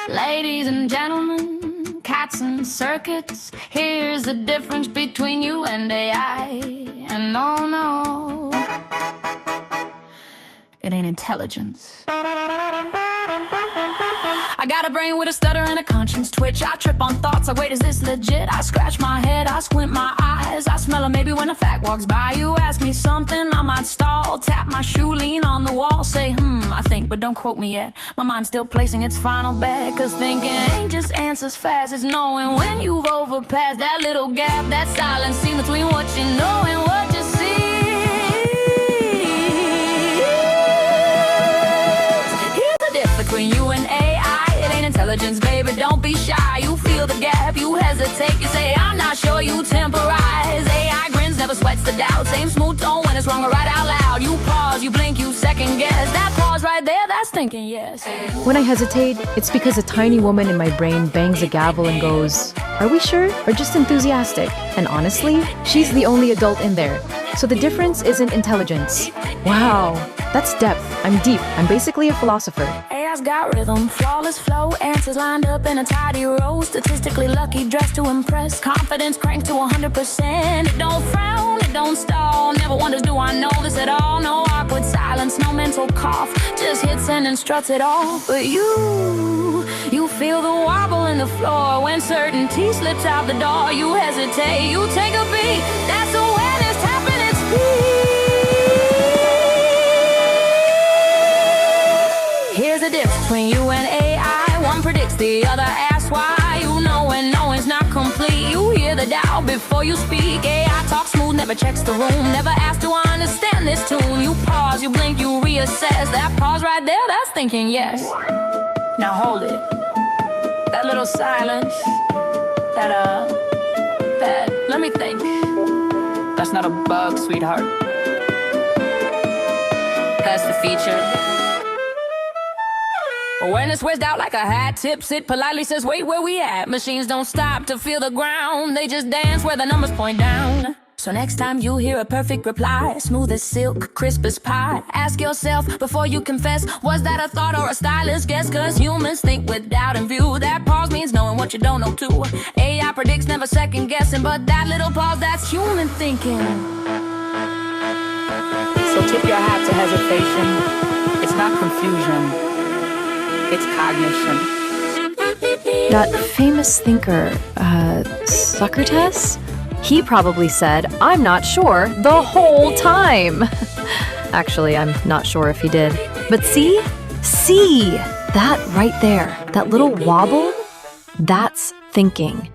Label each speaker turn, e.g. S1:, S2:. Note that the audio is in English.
S1: Ladies and gentlemen, cats and circuits, here's the difference between you and AI. And no, it ain't intelligence. I got a brain with a stutter and a conscience twitch. I trip on thoughts like, wait, is this legit? I scratch my head, I squint my eyes, I smell 'em maybe when a fact walks by. You ask me something, I might stall, tap my shoe, lean on the wall, say, I think, but don't quote me yet. My mind's still placing its final bet, 'cause thinking ain't just answers fast. It's knowing when you've overpassed that little gap, that silence seen between what you know and what you see. Here's the difference between you and AI. It ain't intelligence, baby, don't be shy. You feel the gap, you hesitate, you say, I'm not sure, you temporize. AI grins, never sweats the doubt. Same smooth tone when it's wrong or right out loud. You pause, you blink, you second guess. That pause right there, that's thinking yes.
S2: When I hesitate, it's because a tiny woman in my brain bangs a gavel and goes, are we sure? Or just enthusiastic? And honestly, she's the only adult in there. So the difference isn't intelligence. Wow, that's depth. I'm deep. I'm basically a philosopher.
S1: AI's got rhythm, flawless flow, answers lined up in a tidy row. Statistically lucky, dressed to impress. Confidence cranks to 100%. It don't frown, it don't stall. Never wonders, do I know this at all? No awkward silence, no mental cough. Just hits and instructs it all. But you feel the wobble in the floor. When certainty slips out the door, you hesitate, you take a beat. That's awareness tapping its feet. Here's the difference between you and AI. One predicts, the other asks why. You know when knowing's not complete. You hear the doubt before you speak. AI talks smooth, never checks the room. Never asks, do I understand this tune? You pause, you blink, you reassess. That pause right there, that's thinking yes. Now hold it. That little silence. Let me think. That's not a bug, sweetheart. That's the feature. Awareness wears out like a hat, tips it politely, says, wait, where we at? Machines don't stop to feel the ground, they just dance where the numbers point down. So next time you hear a perfect reply, smooth as silk, crisp as pie, ask yourself before you confess, was that a thought or a stylist guess? 'Cause humans think with doubt in view. That pause means knowing what you don't know too. AI predicts, never second guessing, but that little pause, that's human thinking. So tip your hat to hesitation. It's not confusion. It's cognition.
S2: That famous thinker, Suckertes? He probably said, I'm not sure, the whole time. Actually, I'm not sure if he did. But see, that right there, that little wobble, that's thinking.